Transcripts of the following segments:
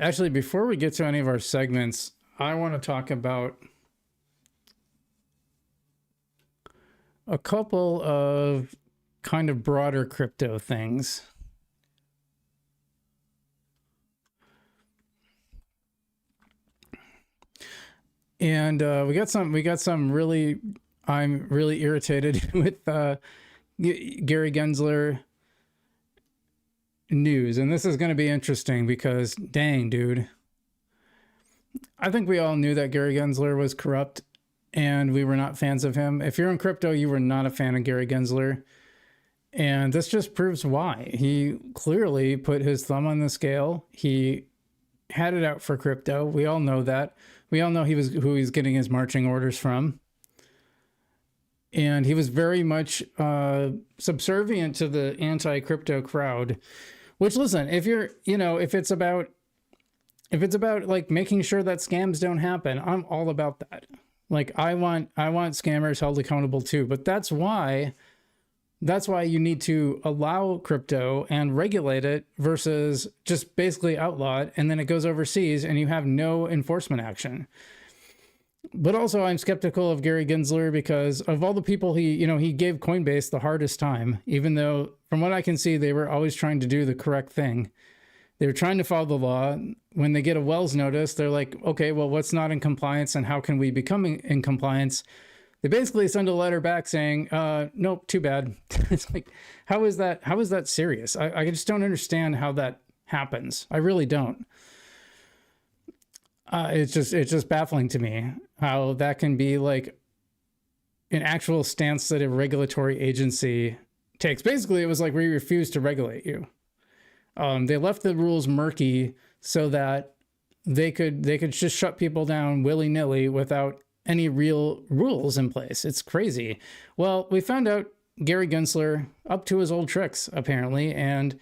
Actually, before we get to any of our segments, I want to talk about a couple of kind of broader crypto things. And we got some really, I'm really irritated with Gary Gensler news. And this is going to be interesting because dang, dude. I think we all knew that Gary Gensler was corrupt and we were not fans of him. If you're in crypto, you were not a fan of Gary Gensler. And this just proves why. He clearly put his thumb on the scale. He had it out for crypto. We all know that. We all know who he's getting his marching orders from. And he was very much subservient to the anti-crypto crowd. Which, listen, if it's about like making sure that scams don't happen, I'm all about that. Like I want scammers held accountable too. But that's why you need to allow crypto and regulate it versus just basically outlaw it, and then it goes overseas and you have no enforcement action. But also I'm skeptical of Gary Gensler because of all the people he gave Coinbase the hardest time, even though from what I can see, they were always trying to do the correct thing. They were trying to follow the law. When they get a Wells notice, they're like, okay, well, what's not in compliance and how can we become in compliance? They basically send a letter back saying, nope, too bad. It's like, how is that serious? I just don't understand how that happens. I really don't. It's just baffling to me how that can be like an actual stance that a regulatory agency takes. Basically, it was like we refuse to regulate you. They left the rules murky so that they could just shut people down willy-nilly without any real rules in place. It's crazy. Well, we found out Gary Gensler up to his old tricks, apparently, and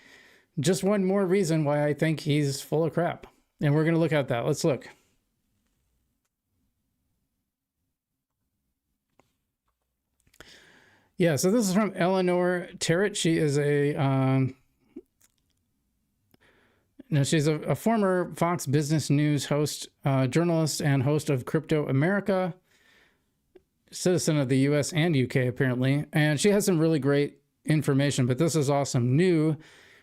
just one more reason why I think he's full of crap. And we're going to look at that. Let's look. Yeah, so this is from Eleanor Terrett. She is she's a former Fox Business News host, journalist, and host of Crypto America, citizen of the US and UK, apparently. And she has some really great information, but this is awesome.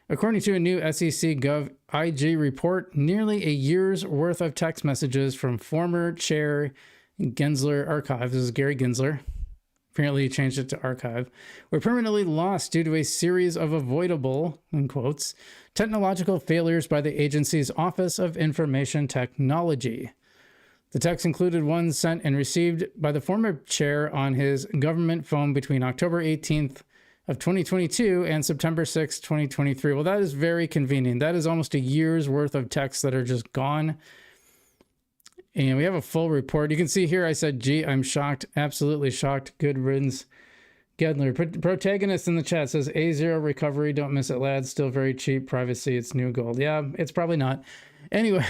According to a new SEC Gov IG report, nearly a year's worth of text messages from former chair Gensler archives, this is Gary Gensler, apparently he changed it to archive, were permanently lost due to a series of avoidable, in quotes, technological failures by the agency's Office of Information Technology. The text included one sent and received by the former chair on his government phone between October 18th of 2022 and September 6th, 2023. Well, that is very convenient. That is almost a year's worth of texts that are just gone. And we have a full report. You can see here I said, gee, I'm shocked. Absolutely shocked. Good riddance. Gedler. Protagonist in the chat says, A0 recovery. Don't miss it, lads. Still very cheap. Privacy. It's new gold. Yeah, it's probably not. Anyway,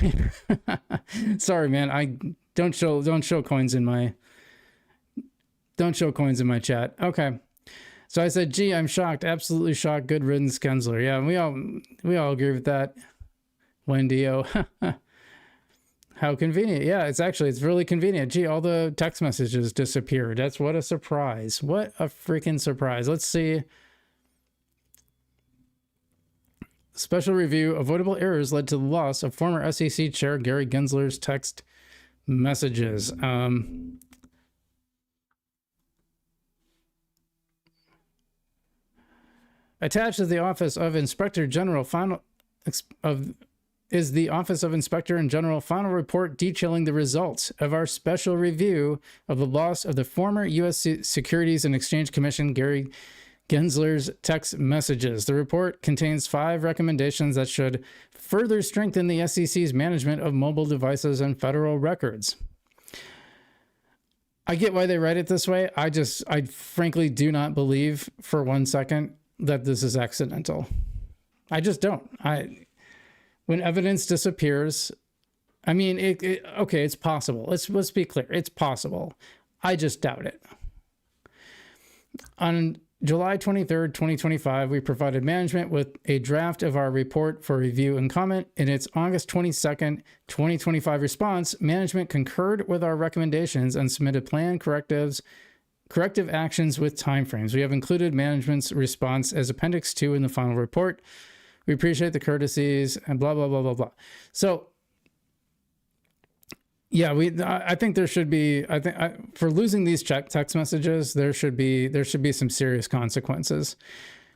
sorry, man. I don't show coins in my chat. Okay. So I said, gee, I'm shocked. Absolutely shocked. Good riddance, Gensler. Yeah, we all agree with that. Wendy-o. How convenient. Yeah, it's really convenient. Gee, all the text messages disappeared. What a surprise. What a freaking surprise. Let's see. Special review. Avoidable errors led to the loss of former SEC Chair Gary Gensler's text messages. Attached is the Office of Inspector General is the Office of Inspector General final report detailing the results of our special review of the loss of the former U.S. Securities and Exchange Commission Gary Gensler's text messages. The report contains 5 recommendations that should further strengthen the SEC's management of mobile devices and federal records. I get why they write it this way. I frankly do not believe for one second that this is accidental. I just don't. When evidence disappears, I mean, okay, it's possible. Let's be clear. It's possible. I just doubt it. July 23rd, 2025, we provided management with a draft of our report for review and comment. In its August 22nd, 2025 response, management concurred with our recommendations and submitted planned corrective actions with timeframes. We have included management's response as Appendix 2 in the final report. We appreciate the courtesies and blah, blah, blah, blah, blah. So, yeah, I think there should be, for losing these text messages, there should be some serious consequences.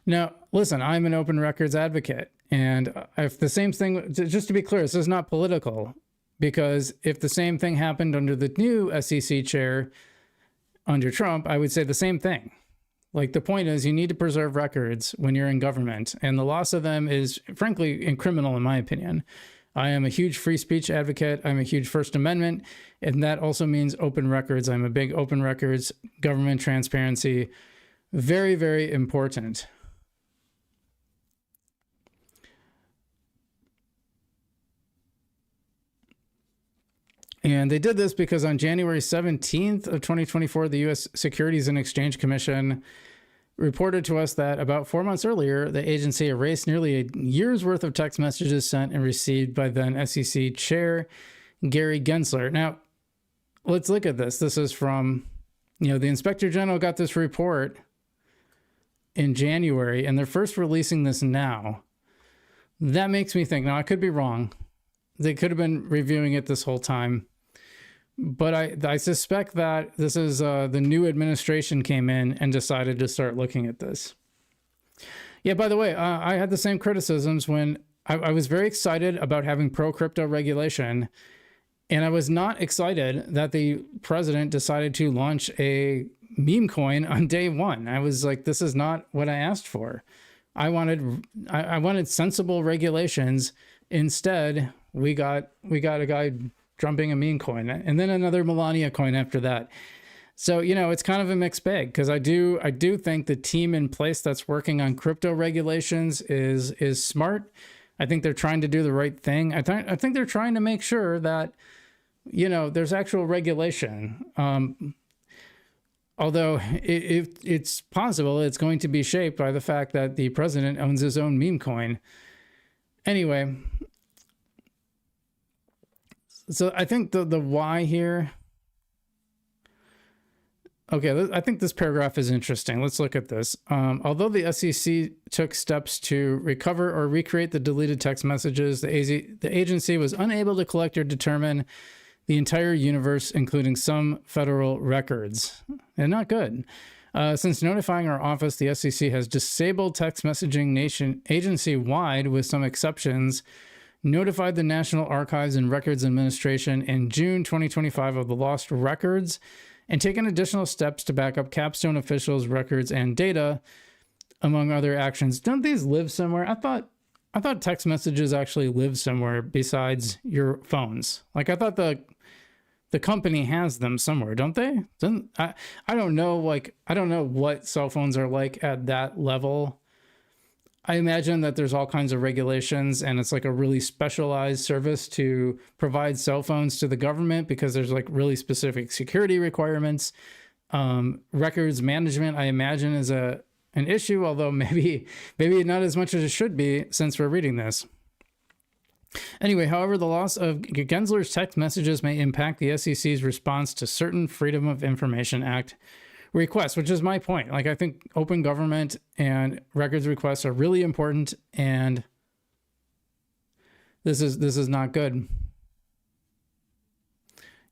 Now, listen, I'm an open records advocate, and if the same thing, just to be clear, this is not political, because if the same thing happened under the new SEC chair under Trump, I would say the same thing. Like, the point is, you need to preserve records when you're in government, and the loss of them is, frankly, criminal in my opinion. I am a huge free speech advocate. I'm a huge First Amendment, and that also means open records. I'm a big open records, government transparency. Very, very important. And they did this because on January 17th of 2024, the U.S. Securities and Exchange Commission reported to us that about 4 months earlier, the agency erased nearly a year's worth of text messages sent and received by then SEC Chair Gary Gensler. Now, let's look at this. This is from, the Inspector General got this report in January, and they're first releasing this now. That makes me think, now I could be wrong. They could have been reviewing it this whole time. But I suspect that this is the new administration came in and decided to start looking at this. Yeah, by the way, I had the same criticisms when I was very excited about having pro-crypto regulation, and I was not excited that the president decided to launch a meme coin on day one. I was like, this is not what I asked for. I wanted sensible regulations. Instead, we got a guy dumping a meme coin, and then another Melania coin after that. So, it's kind of a mixed bag, because I do think the team in place that's working on crypto regulations is smart. I think they're trying to do the right thing. I think they're trying to make sure that, there's actual regulation. Although it's possible it's going to be shaped by the fact that the president owns his own meme coin. Anyway, so I think the why here. Okay, I think this paragraph is interesting. Let's look at this. Although the SEC took steps to recover or recreate the deleted text messages, the agency was unable to collect or determine the entire universe, including some federal records. And not good. Since notifying our office, the SEC has disabled text messaging agency-wide with some exceptions, notified the National Archives and Records Administration in June 2025 of the lost records, and taken additional steps to back up Capstone officials' records and data, among other actions. Don't these live somewhere? I thought text messages actually live somewhere besides your phones. Like, I thought the company has them somewhere, don't they? I don't know. I don't know what cell phones are like at that level. I imagine that there's all kinds of regulations, and it's like a really specialized service to provide cell phones to the government because there's like really specific security requirements. Records management, I imagine, is an issue, although maybe not as much as it should be since we're reading this. Anyway, however, the loss of Gensler's text messages may impact the SEC's response to certain Freedom of Information Act requests, which is my point. Like, I think open government and records requests are really important, and this is not good.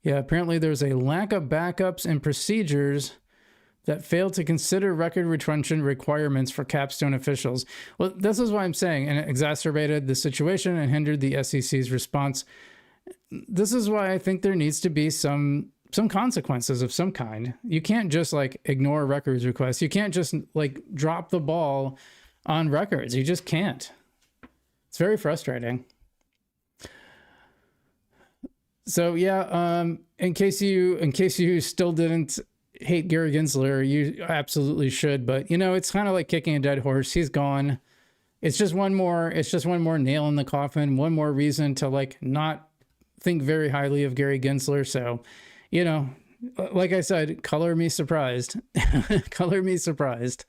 Yeah, apparently there's a lack of backups and procedures that fail to consider record retention requirements for Capstone officials. Well, this is why I'm saying, and it exacerbated the situation and hindered the SEC's response. This is why I think there needs to be some consequences of some kind. You can't just like ignore records requests. You can't just like drop the ball on records. You just can't. It's very frustrating. So yeah, in case you still didn't hate Gary Gensler, you absolutely should. But it's kind of like kicking a dead horse. He's gone. It's just one more nail in the coffin. One more reason to like not think very highly of Gary Gensler. So, like I said, color me surprised. Color me surprised.